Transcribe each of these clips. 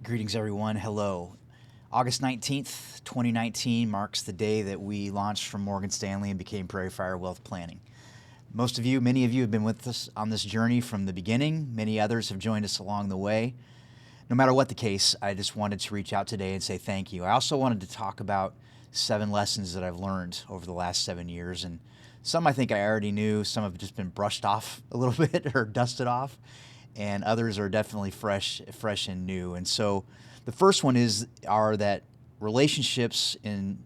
Greetings, everyone. Hello. August 19th, 2019 marks the day that we launched from Morgan Stanley and became PrairieFire Wealth Planning. Many of you have been with us on this journey from the beginning. Many others have joined us along the way. No matter what the case, I just wanted to reach out today and say thank you. I also wanted to talk about 7 lessons that I've learned over the last 7 years. And some I think I already knew, some have just been brushed off a little bit or dusted off, and others are definitely fresh and new. And so the first one are that relationships, in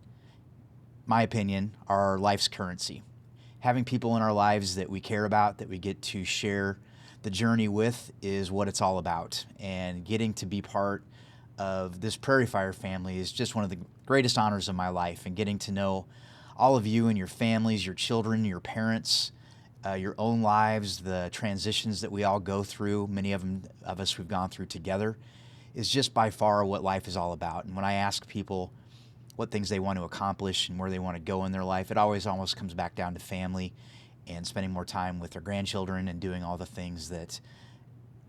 my opinion, are life's currency. Having people in our lives that we care about, that we get to share the journey with, is what it's all about. And getting to be part of this PrairieFire family is just one of the greatest honors of my life. And getting to know all of you and your families, your children, your parents, your own lives, the transitions that we all go through, many of us we've gone through together, is just by far what life is all about. And when I ask people what things they want to accomplish and where they want to go in their life, it always almost comes back down to family and spending more time with their grandchildren and doing all the things that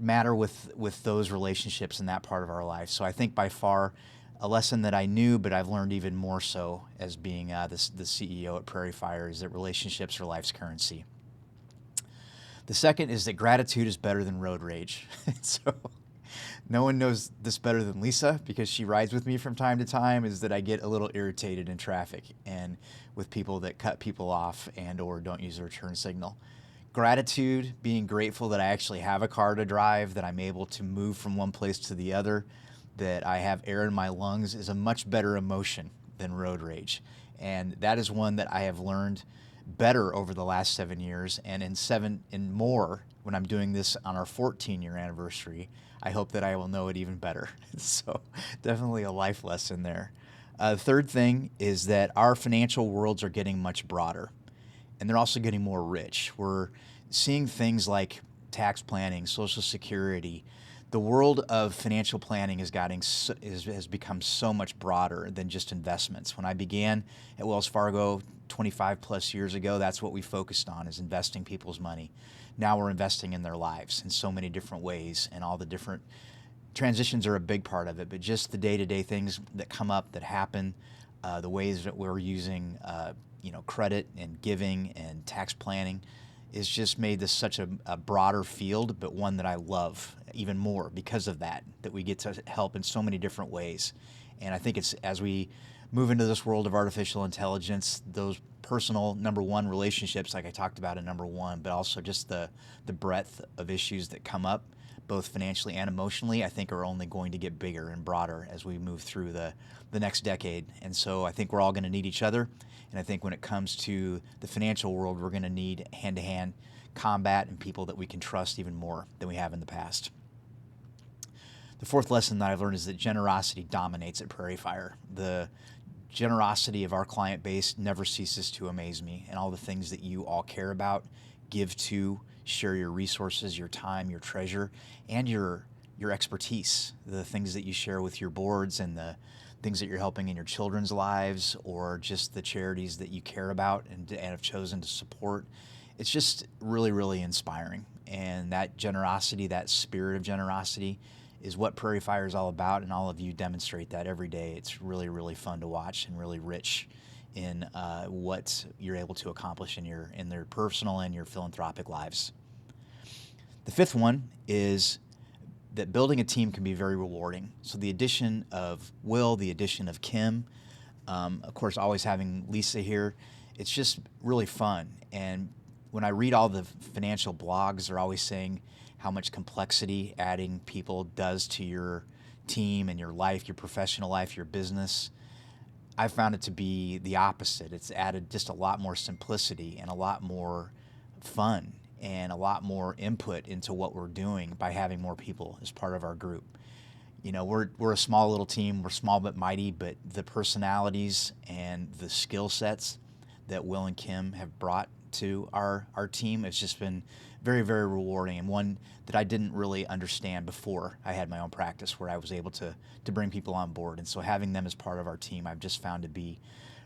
matter with those relationships in that part of our life. So I think by far a lesson that I knew, but I've learned even more so as being the CEO at PrairieFire, is that relationships are life's currency. The second is that gratitude is better than road rage. So no one knows this better than Lisa, because she rides with me from time to time, is that I get a little irritated in traffic and with people that cut people off and or don't use the return signal. Gratitude, being grateful that I actually have a car to drive, that I'm able to move from one place to the other, that I have air in my lungs, is a much better emotion than road rage. And that is one that I have learned better over the last 7 years, and in more, when I'm doing this on our 14-year anniversary, I hope that I will know it even better. So definitely a life lesson there. The third thing is that our financial worlds are getting much broader, and they're also getting more rich. We're seeing things like tax planning, Social Security. The world of financial planning has become so much broader than just investments. When I began at Wells Fargo 25 plus years ago, that's what we focused on, is investing people's money. Now we're investing in their lives in so many different ways, and all the different transitions are a big part of it, but just the day-to-day things that come up, that happen, the ways that we're using credit and giving and tax planning, is just made this such a broader field, but one that I love even more because of that we get to help in so many different ways. And I think it's, as we move into this world of artificial intelligence, those personal number one relationships, like I talked about in number one, but also just the breadth of issues that come up, both financially and emotionally, I think are only going to get bigger and broader as we move through the next decade. And so I think we're all going to need each other. And I think when it comes to the financial world, we're going to need hand-to-hand combat and people that we can trust even more than we have in the past. The fourth lesson that I've learned is that generosity dominates at PrairieFire. The generosity of our client base never ceases to amaze me, and all the things that you all care about, give to, share your resources, your time, your treasure, and your expertise, the things that you share with your boards and the things that you're helping in your children's lives, or just the charities that you care about and have chosen to support. It's just really, really inspiring. And that generosity, that spirit of generosity, is what PrairieFire is all about, and all of you demonstrate that every day. It's really, really fun to watch and really rich in what you're able to accomplish in their personal and your philanthropic lives. The fifth one is that building a team can be very rewarding. So the addition of Will, the addition of Kim, of course always having Lisa here, it's just really fun. And when I read all the financial blogs, they're always saying how much complexity adding people does to your team and your life, your professional life, your business. I found it to be the opposite. It's added just a lot more simplicity and a lot more fun and a lot more input into what we're doing by having more people as part of our group. You know, we're a small little team. We're small but mighty, but the personalities and the skill sets that Will and Kim have brought to our team has just been very, very rewarding, and one that I didn't really understand before I had my own practice, where I was able to bring people on board. And so having them as part of our team, I've just found to be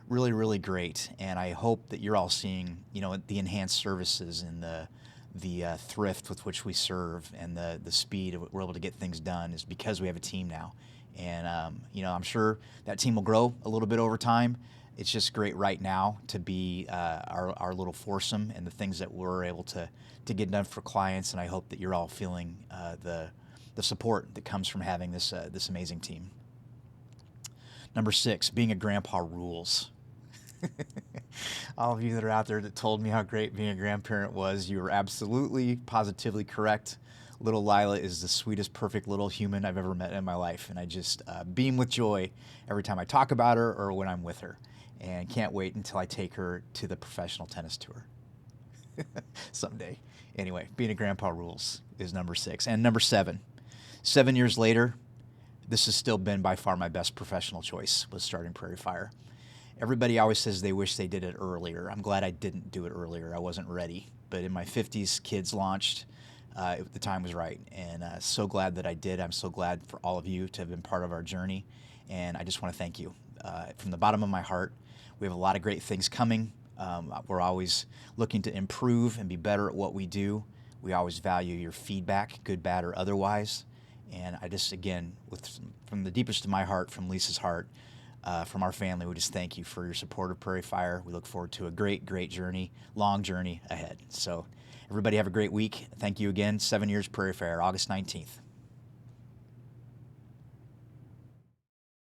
really, really great. And I hope that you're all seeing, the enhanced services and the thrift with which we serve, and the speed of we're able to get things done, is because we have a team now, And, I'm sure that team will grow a little bit over time. It's just great right now to be our little foursome and the things that we're able to get done for clients. And I hope that you're all feeling the support that comes from having this amazing team. Number 6, being a grandpa rules. All of you that are out there that told me how great being a grandparent was, you were absolutely, positively correct. Little Lila is the sweetest, perfect little human I've ever met in my life, and I just beam with joy every time I talk about her or when I'm with her, and can't wait until I take her to the professional tennis tour someday. Anyway, being a grandpa rules is number 6. And number 7, 7 years later, this has still been by far my best professional choice, was starting PrairieFire. Everybody always says they wish they did it earlier. I'm glad I didn't do it earlier. I wasn't ready. But in my 50s, kids launched. The time was right. And so glad that I did. I'm so glad for all of you to have been part of our journey. And I just want to thank you from the bottom of my heart. We have a lot of great things coming. We're always looking to improve and be better at what we do. We always value your feedback, good, bad, or otherwise. And I just, again, from the deepest of my heart, from Lisa's heart, from our family, we just thank you for your support of PrairieFire. We look forward to a great, great journey, long journey ahead. So everybody have a great week. Thank you again. 7 years PrairieFire, August 19th.